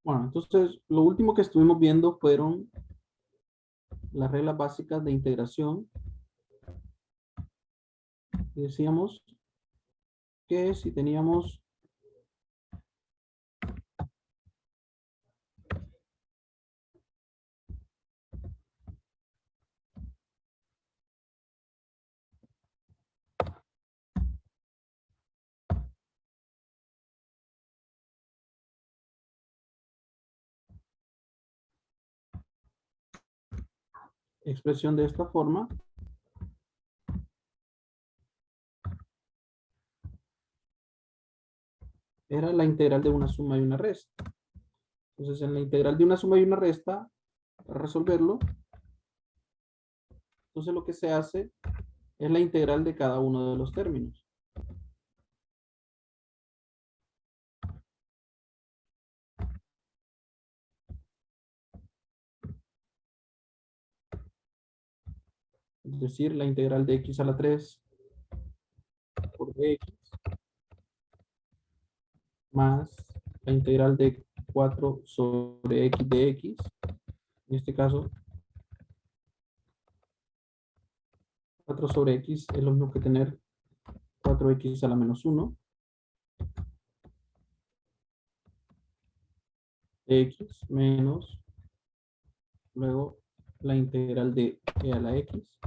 Bueno, entonces lo último que estuvimos viendo fueron las reglas básicas de integración. Decíamos que si teníamos expresión de esta forma, era la integral de una suma y una resta. Entonces, en la integral de una suma y una resta, para resolverlo, entonces lo que se hace es la integral de cada uno de los términos. Es decir, la integral de x a la 3 por dx más la integral de 4 sobre x de x. En este caso, 4 sobre x es lo mismo que tener 4x a la menos 1 de x menos luego la integral de e a la x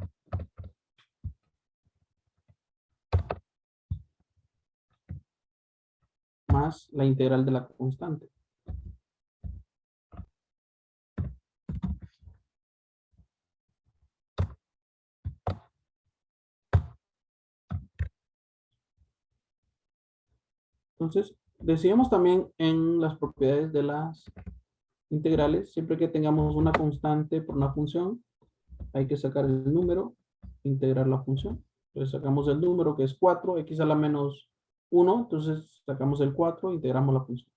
más la integral de la constante. Entonces, decíamos también en las propiedades de las integrales, siempre que tengamos una constante por una función, hay que sacar el número, integrar la función. Entonces sacamos el número que es 4, x a la menos 1, entonces sacamos el 4, integramos la función.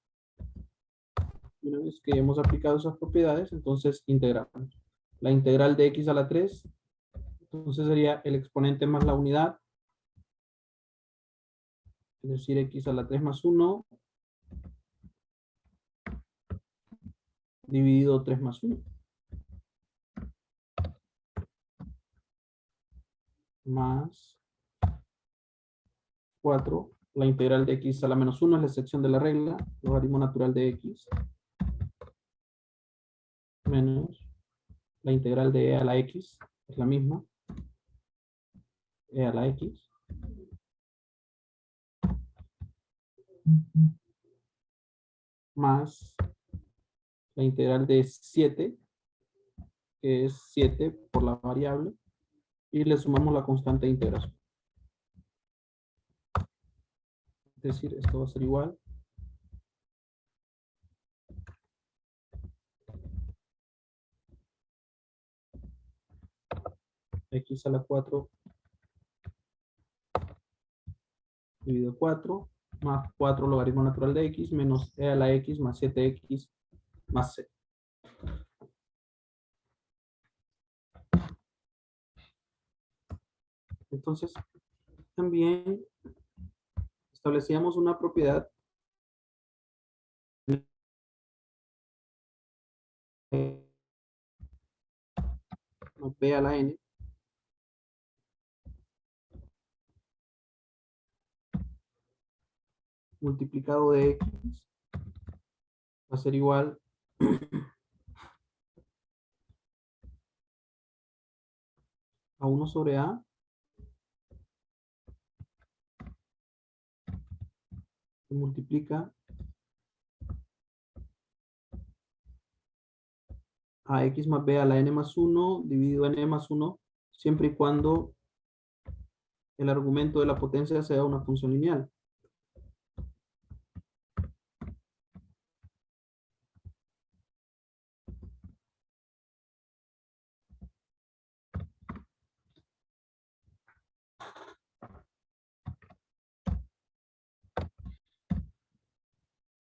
Una vez que hemos aplicado esas propiedades, entonces integramos. La integral de x a la 3, entonces sería el exponente más la unidad, es decir, x a la 3 más 1, dividido 3 más 1. Más 4, la integral de x a la menos 1 es la excepción de la regla, logaritmo natural de x, menos la integral de e a la x, es la misma, e a la x, más la integral de 7, que es 7 por la variable, y le sumamos la constante de integración. Es decir, esto va a ser igual x a la 4 dividido 4 más 4 logaritmo natural de x menos e a la x más 7x más c. Entonces, también establecíamos una propiedad b a la n multiplicado de x va a ser igual a 1 sobre a que multiplica a x más b a la n más 1 dividido n más 1 siempre y cuando el argumento de la potencia sea una función lineal.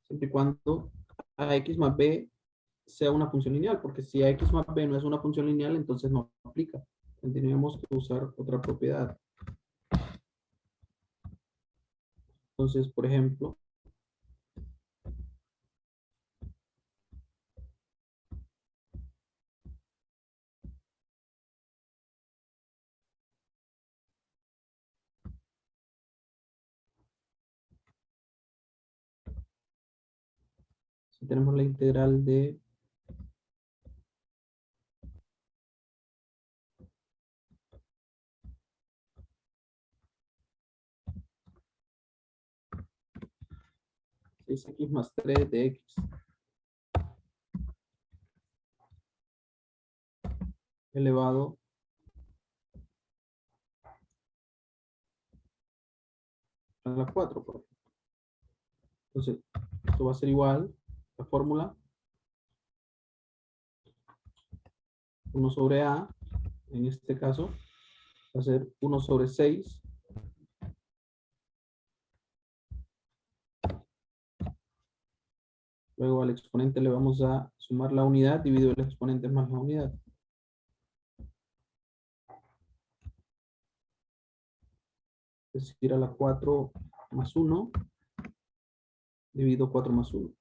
Siempre y cuando ax más b sea una función lineal, porque si ax más b no es una función lineal, entonces no aplica. Tendríamos que usar otra propiedad. Entonces, por ejemplo, Aquí tenemos la integral de 6x más 3 de x elevado a la 4. Por ejemplo. Entonces, esto va a ser igual, la fórmula, 1 sobre a, en este caso, va a ser 1 sobre 6. Luego al exponente le vamos a sumar la unidad, dividido el exponente más la unidad. Es decir, a la 4 más 1, divido 4 más 1.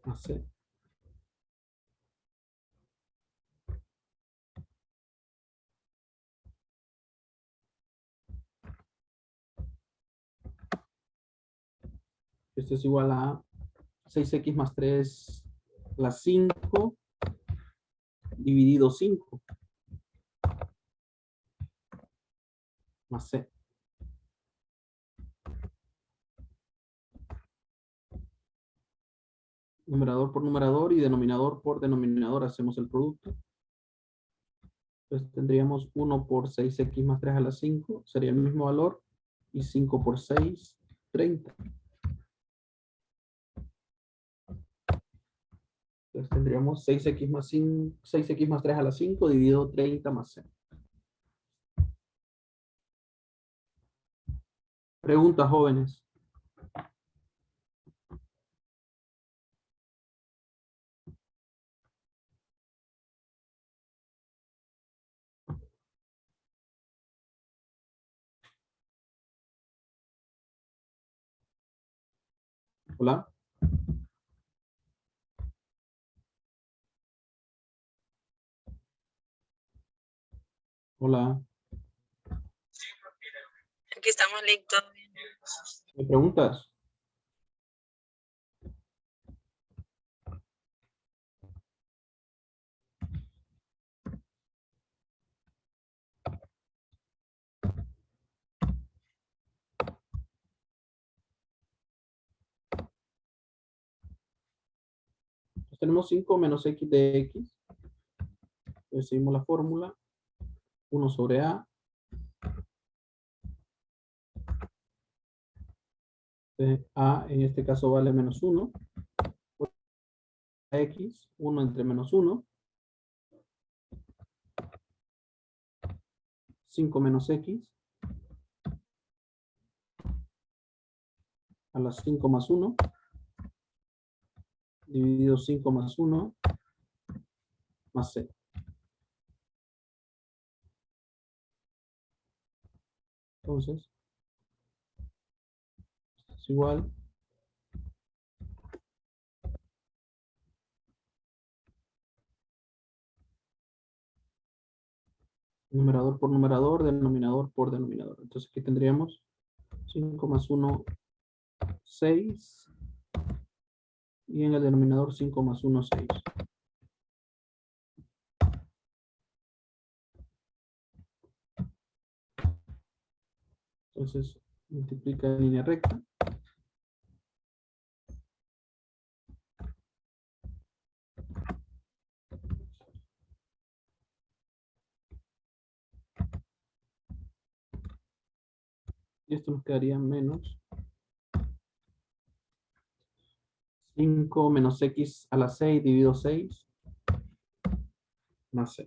Más c. Esto es igual a 6x más 3, la 5, dividido 5, más c. Numerador por numerador y denominador por denominador hacemos el producto. Entonces tendríamos 1 por 6x más 3 a la 5, sería el mismo valor, y 5 por 6, 30. Entonces tendríamos 6x más 5, 6x más 3 a la 5 dividido 30 más c. Preguntas, jóvenes. Hola. Hola. Aquí estamos listos. ¿Me preguntas? Entonces tenemos 5 menos x de x. Entonces seguimos la fórmula. 1 sobre a. Entonces, a en este caso vale menos 1. X, 1 entre menos 1. 5 menos x. A las 5 más 1. Dividido 5 más 1. Más c. Entonces, es igual. Numerador por numerador, denominador por denominador. Entonces aquí tendríamos 5 más 1, 6. Y en el denominador 5 más 1, 6. Entonces multiplica en línea recta. Y esto nos quedaría menos 5 menos x a la 6 dividido 6 más c.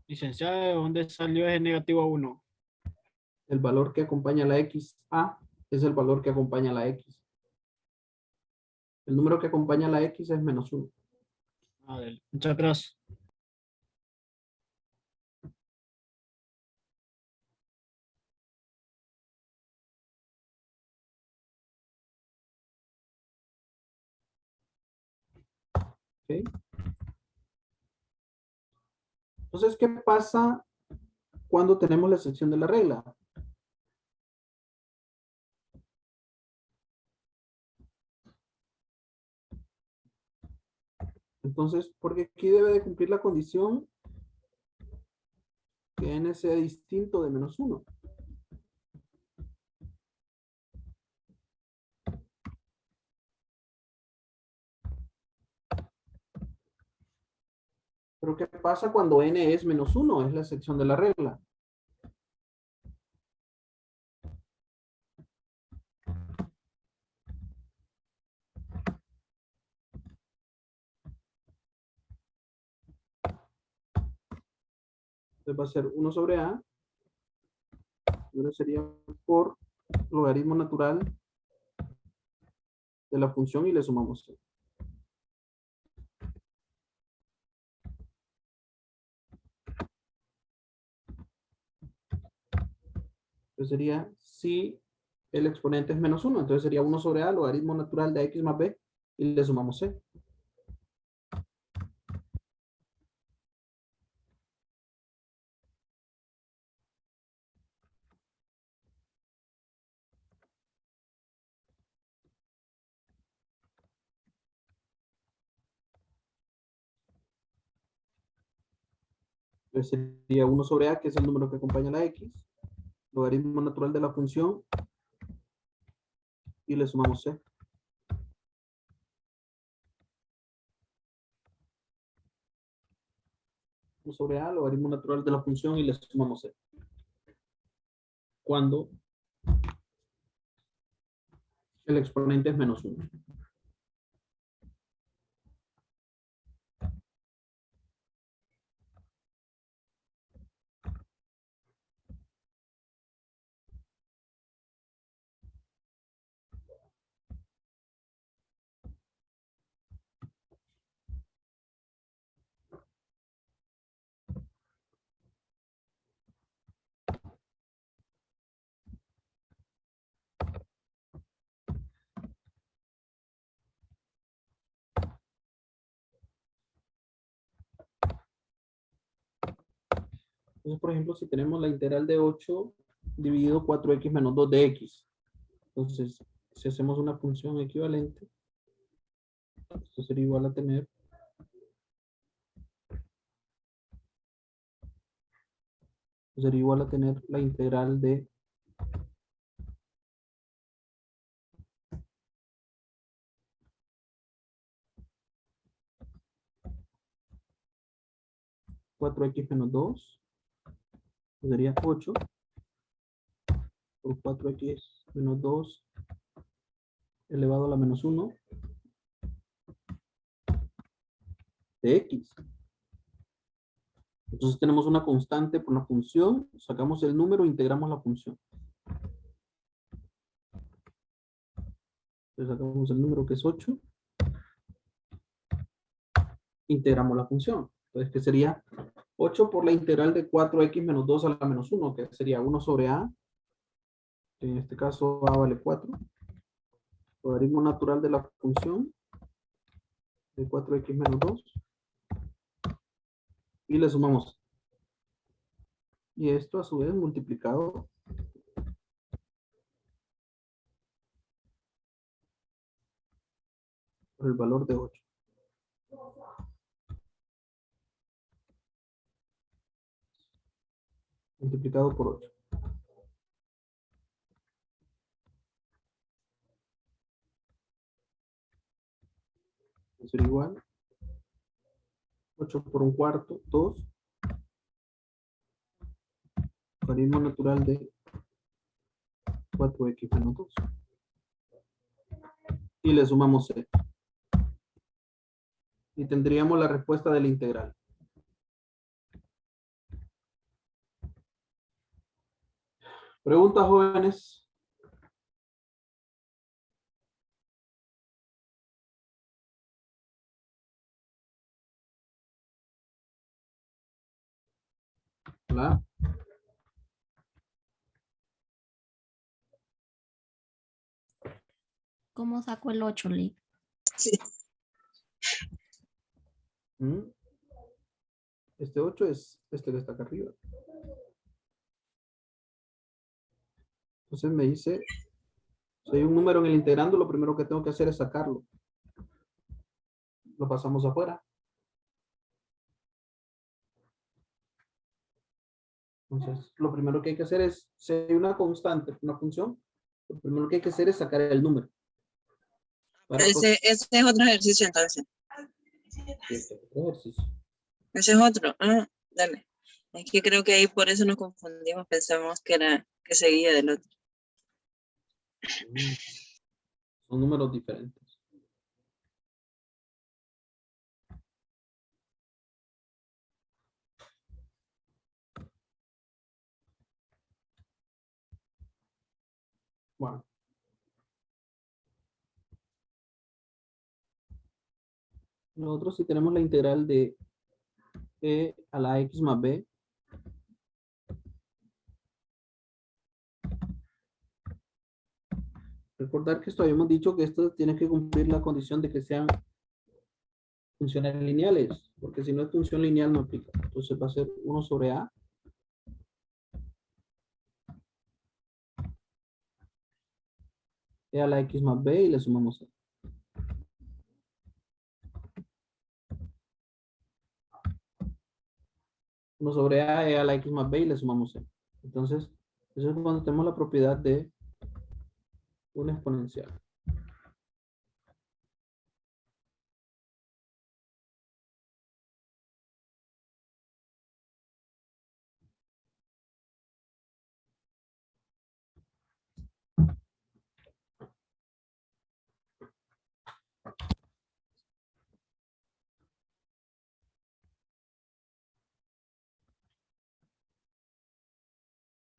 Licenciado, ¿de dónde salió ese negativo 1? El valor que acompaña a la x a es el valor que acompaña a la x. El número que acompaña a la x es menos 1. A ver, muchas gracias. ¿Ok? Entonces, ¿qué pasa cuando tenemos la excepción de la regla. Entonces, porque aquí debe de cumplir la condición que n sea distinto de menos 1. Pero ¿qué pasa cuando n es menos 1? Es la excepción de la regla. Entonces va a ser 1 sobre a. Ahora sería por logaritmo natural de la función y le sumamos c. Entonces sería si el exponente es menos 1. Entonces sería 1 sobre a, logaritmo natural de x más b, y le sumamos c. Entonces sería 1 sobre a, que es el número que acompaña a la x, logaritmo natural de la función, y le sumamos c. 1 sobre a, logaritmo natural de la función, y le sumamos c. Cuando el exponente es menos 1. Entonces, por ejemplo, si tenemos la integral de 8 dividido 4x menos 2 de x. Entonces, si hacemos una función equivalente, esto sería igual a tener la integral de 4x menos 2, sería 8 por 4x menos 2 elevado a la menos 1 de x. Entonces tenemos una constante por una función, sacamos el número e integramos la función. Entonces sacamos el número que es 8, integramos la función. Entonces, ¿qué sería? 8 por la integral de 4x menos 2 a la menos 1, que sería 1 sobre a, que en este caso a vale 4, logaritmo natural de la función de 4x menos 2, y le sumamos. Y esto a su vez multiplicado por el valor de 8. Multiplicado por 8. Va a ser igual. 8 por un cuarto, 2. Logaritmo natural de 4x menos 2. Y le sumamos c. Y tendríamos la respuesta de la integral. Preguntas, jóvenes. Hola. ¿Cómo saco el 8, Lee? Este 8 es este que está acá arriba. Entonces me dice, si hay un número en el integrando, lo primero que tengo que hacer es sacarlo. Lo pasamos afuera. Entonces, lo primero que hay que hacer es, si hay una constante, una función, lo primero que hay que hacer es sacar el número. Ese es otro ejercicio entonces. Ejercicio. Ese es otro. Ah, dale. Es que creo que ahí por eso nos confundimos. Pensamos que seguía del otro. Son números diferentes. Bueno. Nosotros si tenemos la integral de e a la x más b. Recordar que esto habíamos dicho que esto tiene que cumplir la condición de que sean funciones lineales, porque si no es función lineal no aplica. Entonces va a ser 1 sobre a. E a la x más b y le sumamos a. Uno sobre a, e a la x más b y le sumamos c. Entonces, eso es cuando tenemos la propiedad de una exponencial.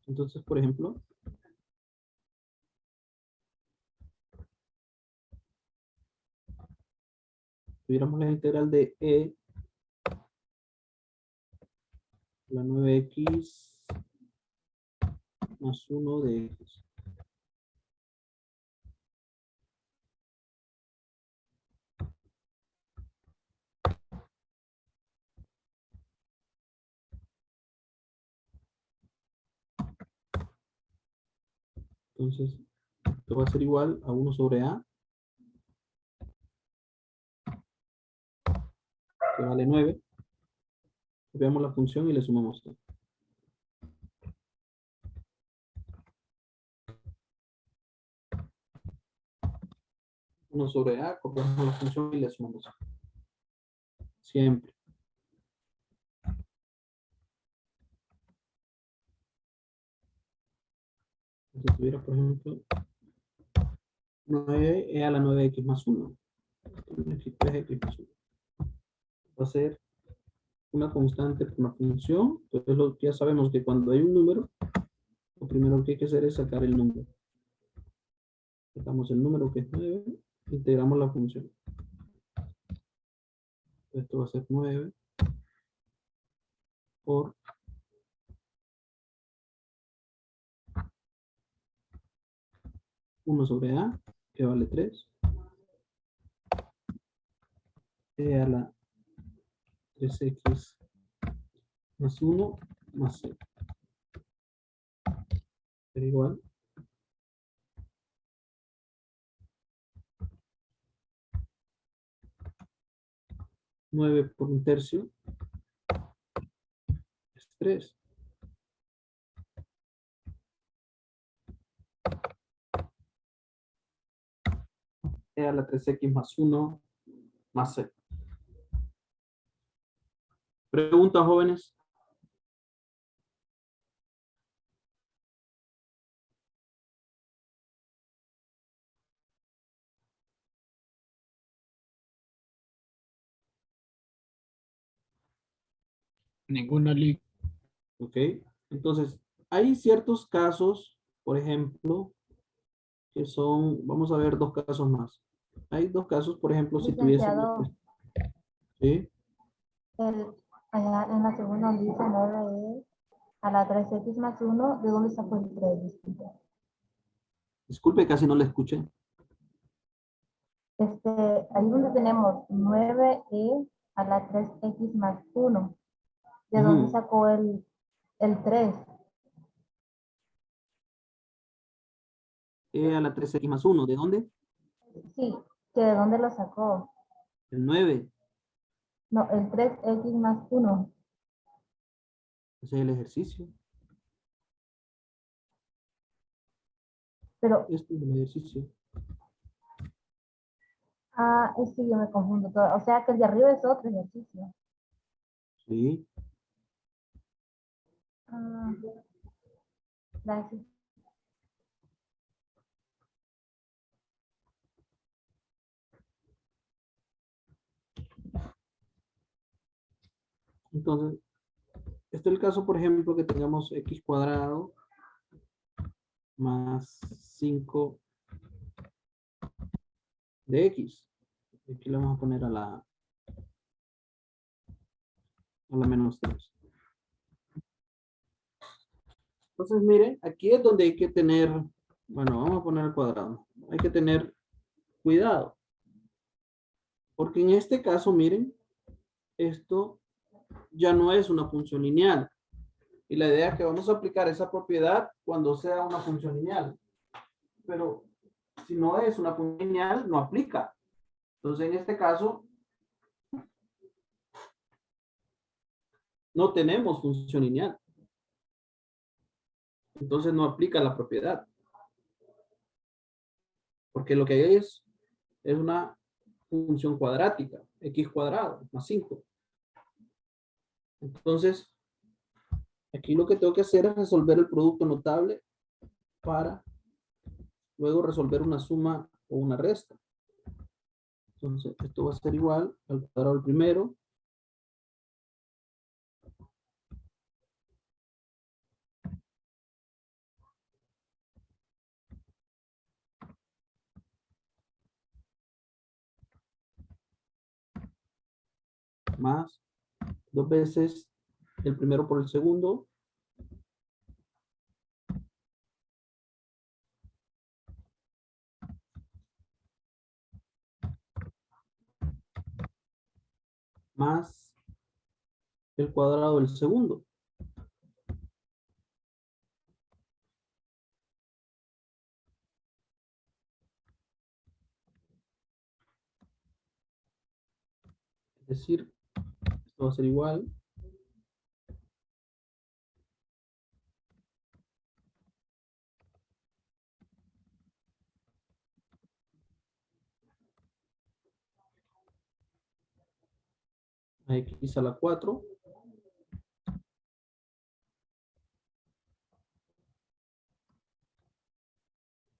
Entonces, por ejemplo, tuviéramos la integral de e la 9x más 1 de x. Entonces, esto va a ser igual a 1 sobre a, que vale 9. Veamos la función y le sumamos a. 1 sobre a, copiamos la función y le sumamos a. Siempre. Entonces tuviera, por ejemplo, 9 e a la 9x más 1. 3x más 1. Va a ser una constante por una función. Entonces ya sabemos que cuando hay un número, lo primero que hay que hacer es sacar el número. Sacamos el número que es 9, integramos la función. Esto va a ser 9 por 1 sobre a, que vale 3. E a la 3x más 1 más c. Será igual. 9 por un tercio es 3. E a la 3x más 1 más c. ¿Preguntas, jóvenes? Ninguna liga. Ok. Entonces, hay ciertos casos, por ejemplo, que son, vamos a ver dos casos más. Hay dos casos, por ejemplo, si tuviésemos, Licenciado, ¿sí? allá en la segunda donde dice 9 a la 3x más 1, ¿de dónde sacó el 3? Disculpe. Disculpe, casi no le escuché. Ahí donde tenemos 9e a la 3x más 1, ¿de Ujú. dónde sacó el 3? E a la 3x más 1. ¿De dónde? Sí, que de dónde lo sacó. El 9. No, el 3x más 1. Ese es el ejercicio. Pero, Este es el ejercicio. es que yo me confundo todo. O sea que el de arriba es otro ejercicio. Sí. Ah, gracias. Entonces, este es el caso, por ejemplo, que tengamos x cuadrado más 5 de x. Aquí le vamos a poner a la menos 3. Entonces, miren, aquí es donde hay que tener, bueno, vamos a poner al cuadrado. Hay que tener cuidado. Porque en este caso, miren, esto ya no es una función lineal. Y la idea es que vamos a aplicar esa propiedad cuando sea una función lineal. Pero si no es una función lineal, no aplica. Entonces, en este caso, no tenemos función lineal. Entonces, no aplica la propiedad. Porque lo que hay es una función cuadrática, x cuadrado más 5. Entonces, aquí lo que tengo que hacer es resolver el producto notable para luego resolver una suma o una resta. Entonces, esto va a ser igual al cuadrado del primero más 2 veces el primero por el segundo más el cuadrado del segundo. Es decir, esto va a ser igual a x a la 4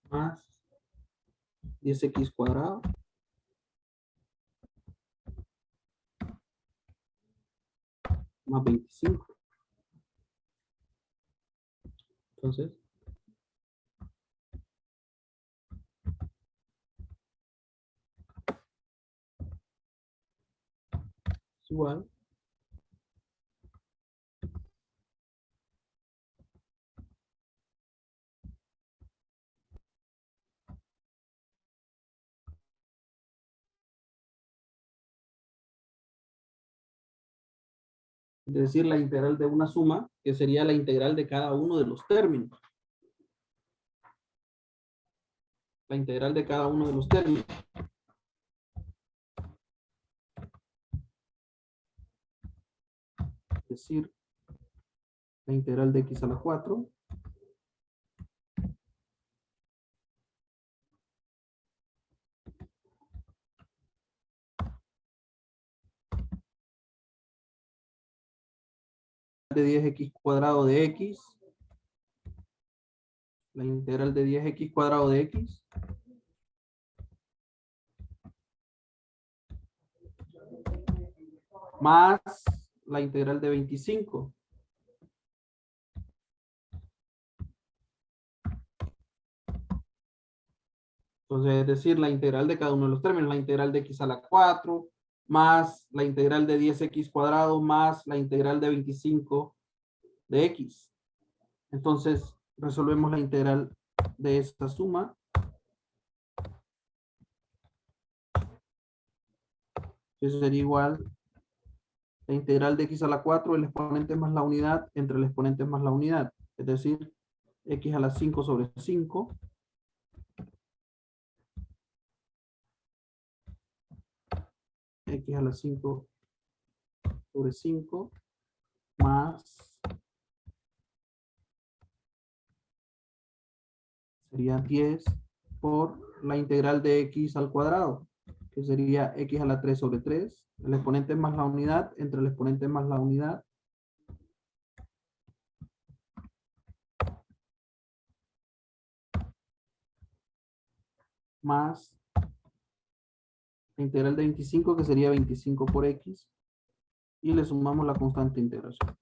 más 10x cuadrado más 25. Entonces, es igual es decir, la integral de una suma, que sería la integral de cada uno de los términos. La integral de cada uno de los términos. Es decir, la integral de x a la 4 de 10x cuadrado de x, la integral de 10x cuadrado de x, más la integral de 25. Entonces, es decir, la integral de cada uno de los términos, la integral de x a la 4, más la integral de 10x cuadrado, más la integral de 25 de x. Entonces, resolvemos la integral de esta suma. Eso sería igual la integral de x a la 4, el exponente más la unidad, entre el exponente más la unidad. Es decir, x a la 5 sobre 5 x a la 5 sobre 5 más sería 10 por la integral de x al cuadrado, que sería x a la 3 sobre 3. El exponente más la unidad, entre el exponente más la unidad. Más la integral de 25, que sería 25 por x. Y le sumamos la constante de integración.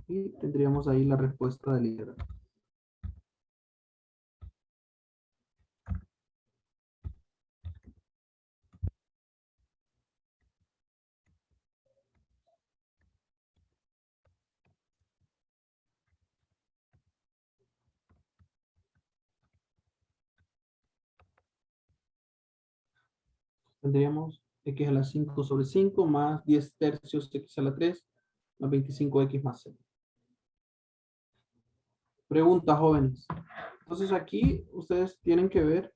Y tendríamos ahí la respuesta del integral. Tendríamos x a la 5 sobre 5 más 10 tercios x a la 3 más 25x más 6. Pregunta, jóvenes. Entonces aquí ustedes tienen que ver,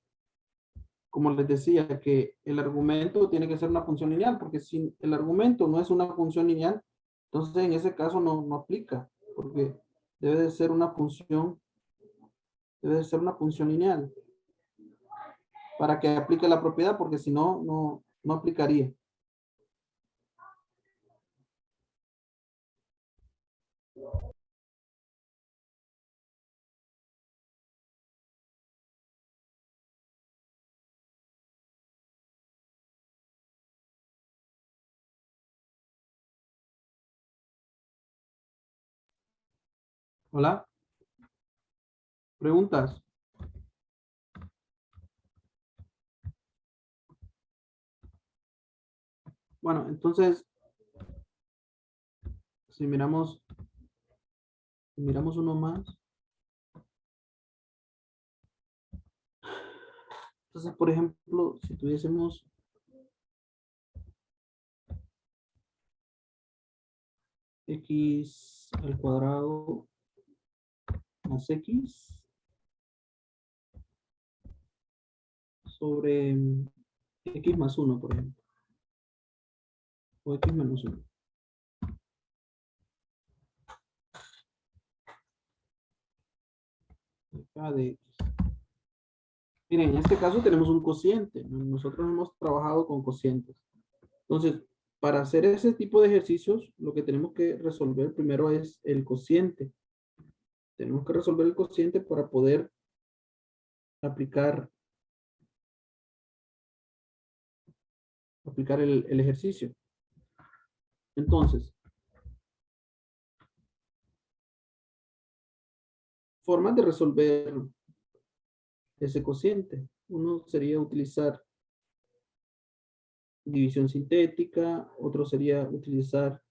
como les decía, que el argumento tiene que ser una función lineal, porque si el argumento no es una función lineal, entonces en ese caso no aplica, porque debe de ser una función lineal para que aplique la propiedad, porque si no, no aplicaría. Hola. ¿Preguntas? Bueno, entonces, si miramos uno más. Entonces, por ejemplo, si tuviésemos x al cuadrado más x sobre x más 1, por ejemplo, o x menos 1. Acá de x. Miren, en este caso tenemos un cociente. Nosotros hemos trabajado con cocientes. Entonces, para hacer ese tipo de ejercicios, lo que tenemos que resolver primero es el cociente. Tenemos que resolver el cociente para poder aplicar el ejercicio. Entonces, formas de resolver ese cociente. Uno sería utilizar división sintética, otro sería utilizar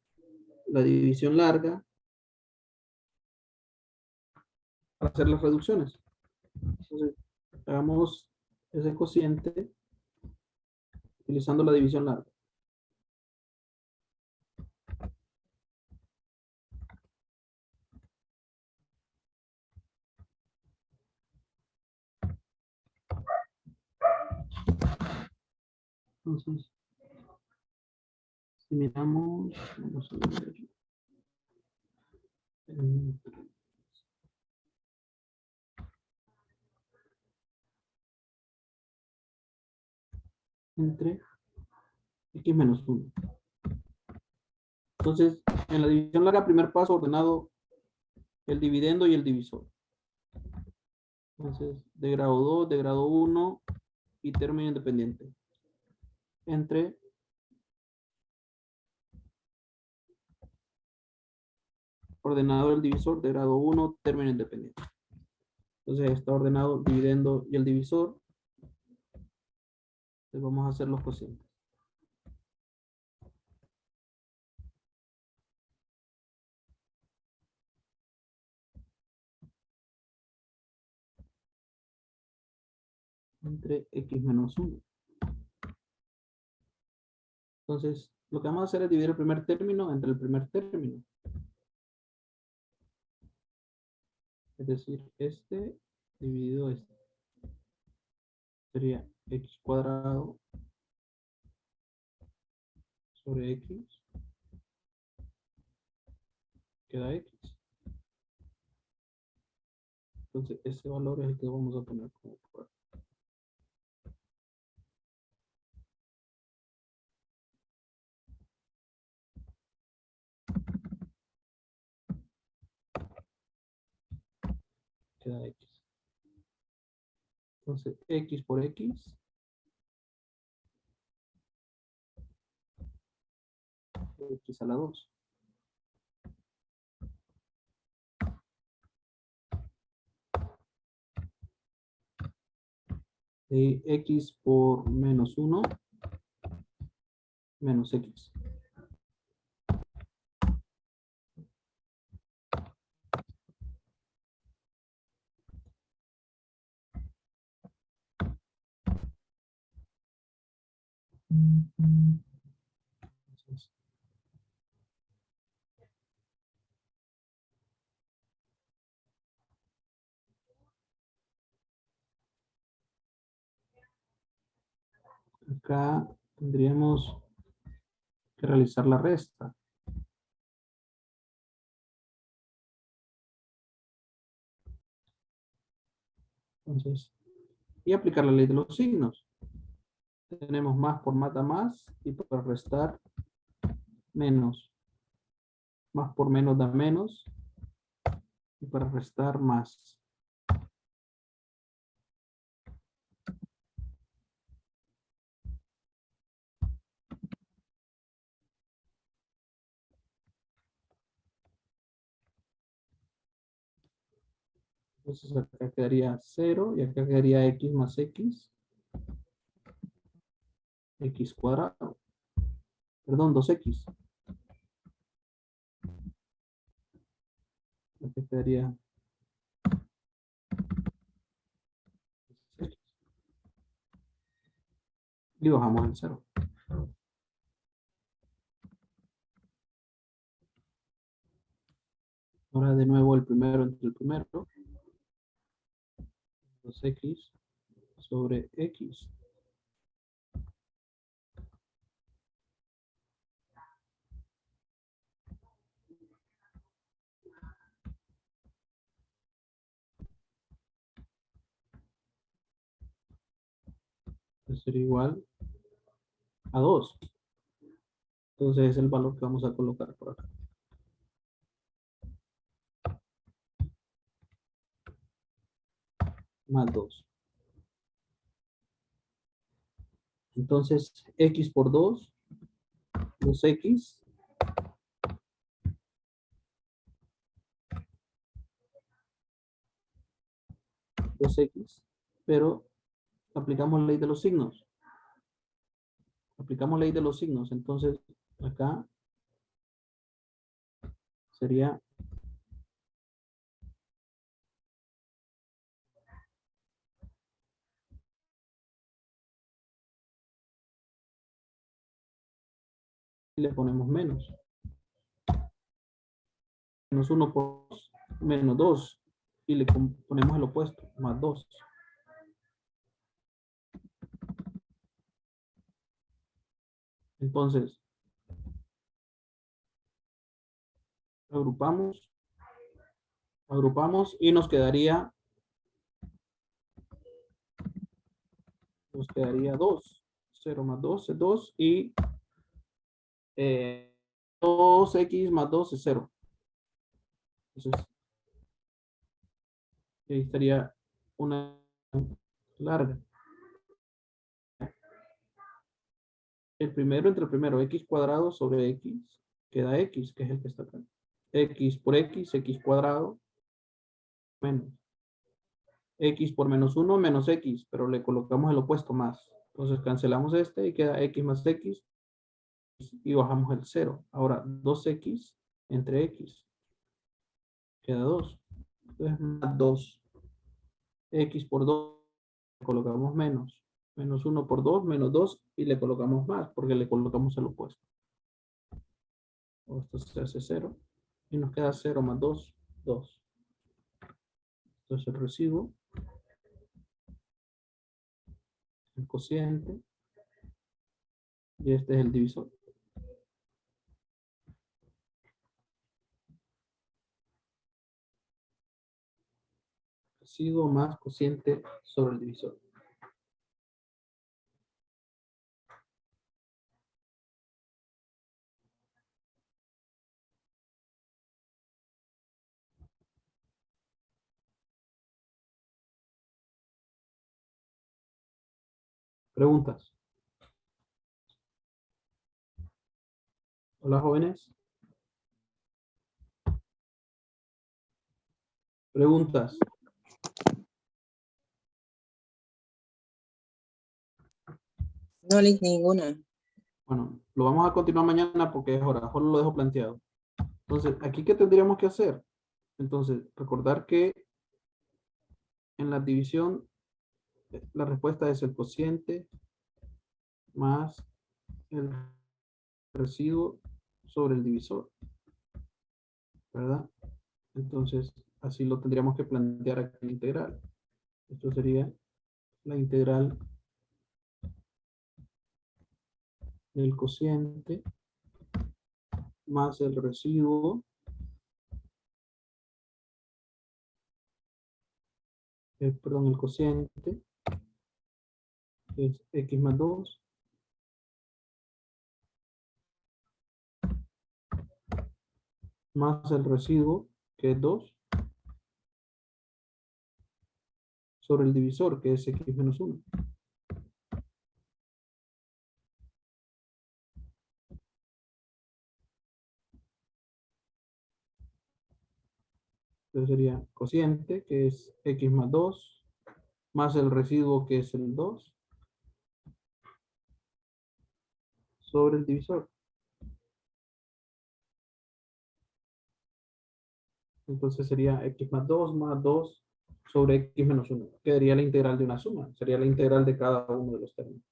la división larga para hacer las reducciones. Entonces, hagamos ese cociente utilizando la división larga. Entonces, si miramos, vamos a ver, entre x menos 1. Entonces, en la división larga, primer paso, ordenado el dividendo y el divisor. Entonces, de grado 2, de grado 1 y término independiente. Entre ordenado el divisor de grado 1, término independiente. Entonces está ordenado el dividendo y el divisor. Entonces vamos a hacer los cocientes. Entre x menos 1. Entonces, lo que vamos a hacer es dividir el primer término entre el primer término. Es decir, este dividido este. sería x cuadrado sobre x, queda x. Entonces, ese valor es el que vamos a poner como prueba. Queda x. Entonces, x por x, x a la 2. Y x por menos 1, menos x. Entonces, acá tendríamos que realizar la resta. Entonces, y aplicar la ley de los signos. Tenemos más por más da más y para restar menos. Más por menos da menos y para restar más. Entonces acá quedaría 0 y acá quedaría x más x. X cuadrado. Perdón, 2x. Acá quedaría x. Y bajamos el 0. Ahora de nuevo el primero entre el primero. 2x sobre x. Va a ser igual a 2. Entonces es el valor que vamos a colocar por acá. Más 2. Entonces x por 2, 2x. Pero aplicamos ley de los signos. Aplicamos ley de los signos. Entonces acá sería y le ponemos menos. Menos 1 por 2, menos 2. Y le ponemos el opuesto, más 2. Entonces, agrupamos y nos quedaría 2. 0 más 2 es 2 y 2x más 2 es 0. Entonces, ahí estaría una larga. El primero entre el primero, x cuadrado sobre x, queda x, que es el que está acá. X por x cuadrado, menos. X por menos 1, menos x, pero le colocamos el opuesto más. Entonces cancelamos este y queda x más x y bajamos el 0. Ahora 2x entre x queda 2. Entonces más 2. X por 2 le colocamos menos. Menos 1 por 2, menos 2 y le colocamos más porque le colocamos el opuesto. Esto se hace 0 y nos queda 0 más 2, 2. Entonces el residuo el cociente. Y este es el divisor. Residuo más cociente sobre el divisor. Preguntas. Hola, jóvenes. Preguntas. No, Lick, ninguna. Bueno, lo vamos a continuar mañana porque es hora. Solo lo dejo planteado. Entonces, ¿aquí qué tendríamos que hacer? Entonces, recordar que en la división la respuesta es el cociente más el residuo sobre el divisor, ¿verdad? Entonces, así lo tendríamos que plantear aquí en la integral. Esto sería la integral del cociente más el residuo, perdón, el cociente, que es x más 2, más el residuo, que es 2, sobre el divisor, que es x menos 1. Entonces sería cociente, que es x más 2, más el residuo, que es el 2, sobre el divisor. Entonces sería x más 2 sobre x menos 1. Quedaría la integral de una suma. Sería la integral de cada uno de los términos.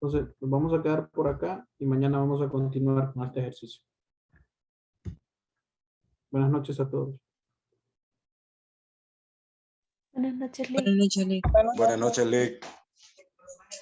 Entonces, nos vamos a quedar por acá y mañana vamos a continuar con este ejercicio. Buenas noches a todos. Buenas noches, Buenas Lick. noches, Lick. Buenas noches, Lick.